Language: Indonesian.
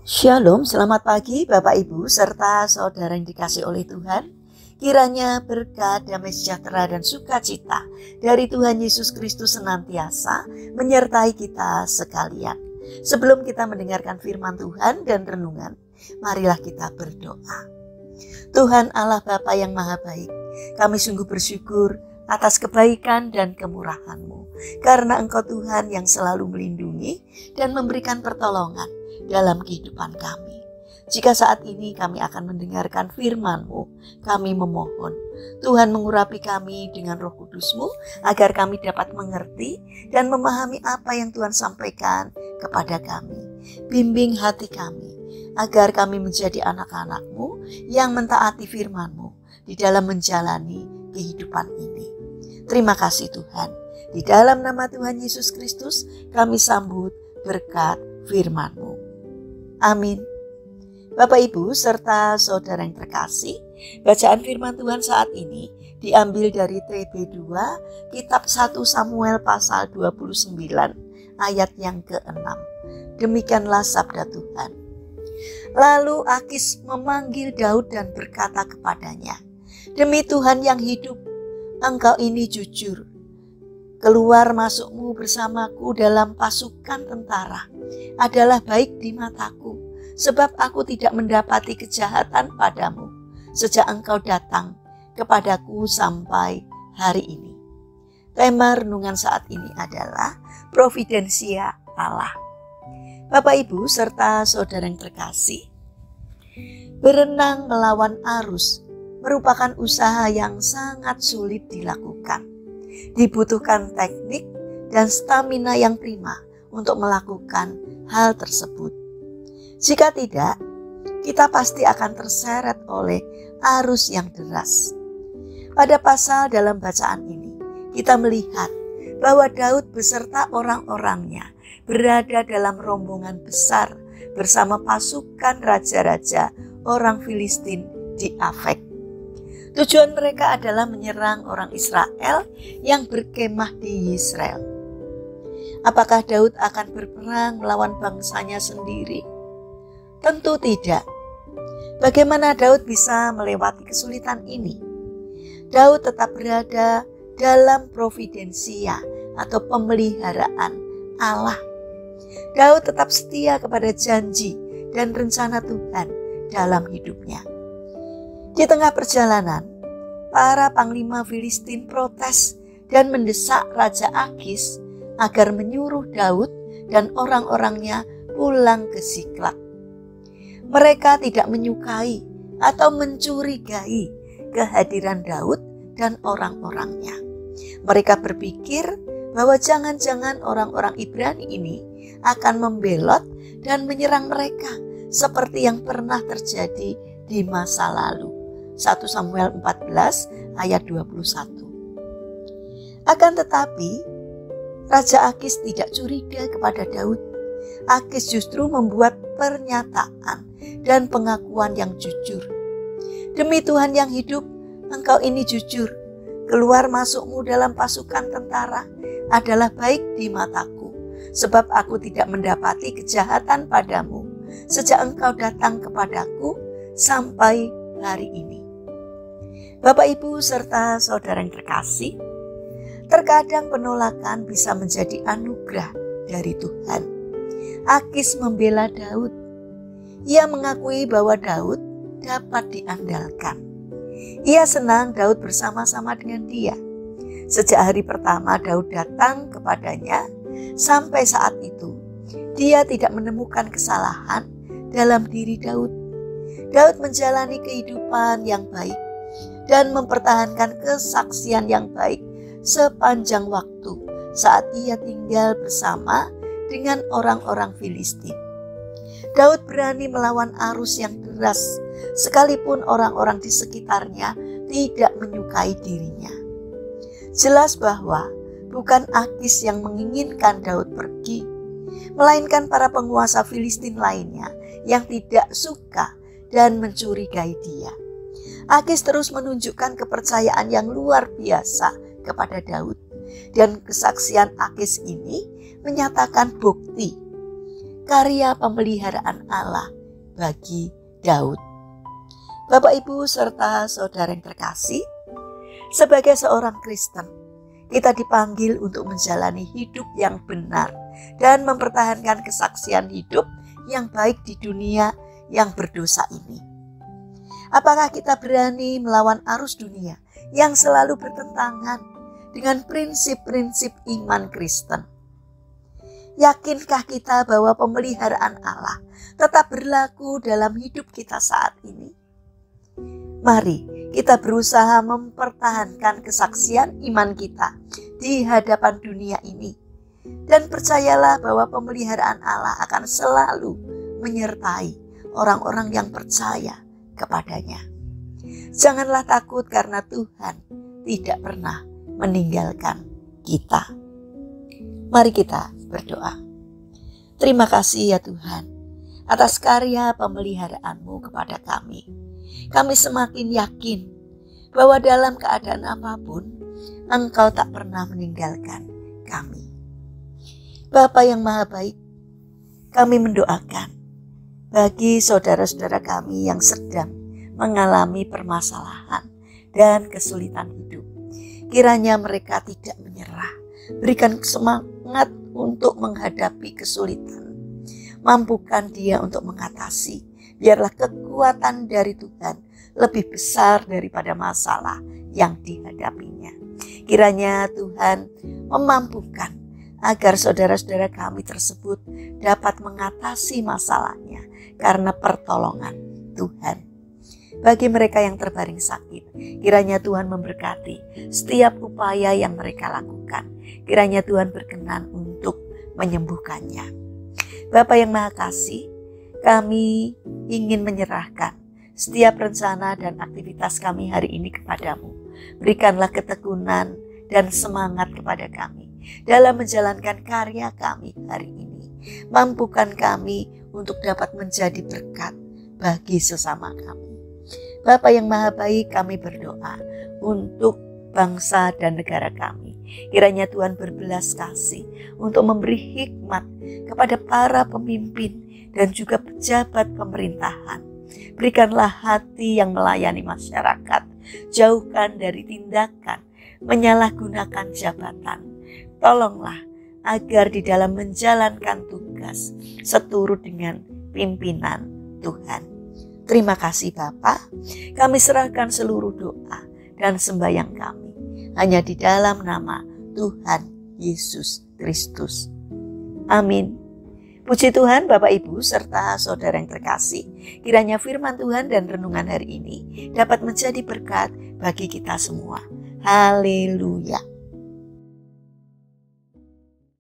Shalom, selamat pagi Bapak Ibu serta saudara yang dikasih oleh Tuhan. Kiranya berkat, damai sejahtera dan sukacita dari Tuhan Yesus Kristus senantiasa menyertai kita sekalian. Sebelum kita mendengarkan firman Tuhan dan renungan, marilah kita berdoa. Tuhan Allah Bapa yang Maha Baik, kami sungguh bersyukur atas kebaikan dan kemurahan-Mu, karena Engkau Tuhan yang selalu melindungi dan memberikan pertolongan dalam kehidupan kami. Jika saat ini kami akan mendengarkan firman-Mu, kami memohon Tuhan mengurapi kami dengan Roh Kudus-Mu agar kami dapat mengerti dan memahami apa yang Tuhan sampaikan kepada kami. Bimbing hati kami agar kami menjadi anak-anak-Mu yang mentaati firman-Mu di dalam menjalani kehidupan ini. Terima kasih Tuhan. Di dalam nama Tuhan Yesus Kristus kami sambut berkat firman-Mu. Amin. Bapak Ibu serta saudara yang terkasih, bacaan firman Tuhan saat ini diambil dari TB2 kitab 1 Samuel pasal 29 ayat yang ke-6. Demikianlah sabda Tuhan. Lalu Akis memanggil Daud dan berkata kepadanya, "Demi Tuhan yang hidup, engkau ini jujur. Keluar masukmu bersamaku dalam pasukan tentara adalah baik di mataku, sebab aku tidak mendapati kejahatan padamu sejak engkau datang kepadaku sampai hari ini." Tema renungan saat ini adalah Providensia Allah. Bapak Ibu serta saudara yang terkasih, berenang melawan arus merupakan usaha yang sangat sulit dilakukan. Dibutuhkan teknik dan stamina yang prima untuk melakukan hal tersebut. Jika tidak, kita pasti akan terseret oleh arus yang deras. Pada pasal dalam bacaan ini, kita melihat bahwa Daud beserta orang-orangnya berada dalam rombongan besar bersama pasukan raja-raja orang Filistin di Afek. Tujuan mereka adalah menyerang orang Israel yang berkemah di Yesreel. Apakah Daud akan berperang melawan bangsanya sendiri? Tentu tidak. Bagaimana Daud bisa melewati kesulitan ini? Daud tetap berada dalam providensia atau pemeliharaan Allah. Daud tetap setia kepada janji dan rencana Tuhan dalam hidupnya. Di tengah perjalanan, para panglima Filistin protes dan mendesak Raja Akis agar menyuruh Daud dan orang-orangnya pulang ke Ziklag. Mereka tidak menyukai atau mencurigai kehadiran Daud dan orang-orangnya. Mereka berpikir bahwa jangan-jangan orang-orang Ibrani ini akan membelot dan menyerang mereka seperti yang pernah terjadi di masa lalu. 1 Samuel 14 ayat 21. Akan tetapi, Raja Akis tidak curiga kepada Daud. Akis justru membuat pernyataan dan pengakuan yang jujur. "Demi Tuhan yang hidup, engkau ini jujur. Keluar masukmu dalam pasukan tentara adalah baik di mataku, sebab aku tidak mendapati kejahatan padamu sejak engkau datang kepadaku sampai hari ini." Bapak Ibu serta saudara yang terkasih, terkadang penolakan bisa menjadi anugerah dari Tuhan. Akis membela Daud. Ia mengakui bahwa Daud dapat diandalkan. Ia senang Daud bersama-sama dengan dia. Sejak hari pertama Daud datang kepadanya, sampai saat itu dia tidak menemukan kesalahan dalam diri Daud. Daud menjalani kehidupan yang baik dan mempertahankan kesaksian yang baik sepanjang waktu saat ia tinggal bersama dengan orang-orang Filistin. Daud berani melawan arus yang deras, sekalipun orang-orang di sekitarnya tidak menyukai dirinya. Jelas bahwa bukan Akis yang menginginkan Daud pergi, melainkan para penguasa Filistin lainnya yang tidak suka dan mencurigai dia. Akis terus menunjukkan kepercayaan yang luar biasa kepada Daud, dan kesaksian Akis ini menyatakan bukti karya pemeliharaan Allah bagi Daud. Bapak, Ibu, serta saudara yang terkasih, sebagai seorang Kristen, kita dipanggil untuk menjalani hidup yang benar dan mempertahankan kesaksian hidup yang baik di dunia yang berdosa ini. Apakah kita berani melawan arus dunia yang selalu bertentangan dengan prinsip-prinsip iman Kristen? Yakinkah kita bahwa pemeliharaan Allah tetap berlaku dalam hidup kita saat ini? Mari kita berusaha mempertahankan kesaksian iman kita di hadapan dunia ini. Dan percayalah bahwa pemeliharaan Allah akan selalu menyertai orang-orang yang percaya kepadanya. Janganlah takut karena Tuhan tidak pernah meninggalkan kita. Mari kita berdoa. Terima kasih ya Tuhan atas karya pemeliharaan-Mu kepada kami. Kami semakin yakin bahwa dalam keadaan apapun Engkau tak pernah meninggalkan kami. Bapa yang Maha Baik, kami mendoakan bagi saudara-saudara kami yang sedang mengalami permasalahan dan kesulitan hidup. Kiranya mereka tidak menyerah. Berikan semangat untuk menghadapi kesulitan. Mampukan dia untuk mengatasi. Biarlah kekuatan dari Tuhan lebih besar daripada masalah yang dihadapinya. Kiranya Tuhan memampukan agar saudara-saudara kami tersebut dapat mengatasi masalahnya karena pertolongan Tuhan. Bagi mereka yang terbaring sakit, kiranya Tuhan memberkati setiap upaya yang mereka lakukan. Kiranya Tuhan berkenan untuk menyembuhkannya. Bapa yang Maha Kasih, kami ingin menyerahkan setiap rencana dan aktivitas kami hari ini kepadamu. Berikanlah ketekunan dan semangat kepada kami dalam menjalankan karya kami hari ini. Mampukan kami untuk dapat menjadi berkat bagi sesama kami. Bapa yang Maha Baik, kami berdoa untuk bangsa dan negara kami. Kiranya Tuhan berbelas kasih untuk memberi hikmat kepada para pemimpin dan juga pejabat pemerintahan. Berikanlah hati yang melayani masyarakat. Jauhkan dari tindakan menyalahgunakan jabatan. Tolonglah agar di dalam menjalankan tugas seturut dengan pimpinan Tuhan. Terima kasih Bapa. Kami serahkan seluruh doa dan sembahyang kami hanya di dalam nama Tuhan Yesus Kristus. Amin. Puji Tuhan Bapak Ibu serta saudara yang terkasih. Kiranya firman Tuhan dan renungan hari ini dapat menjadi berkat bagi kita semua. Haleluya.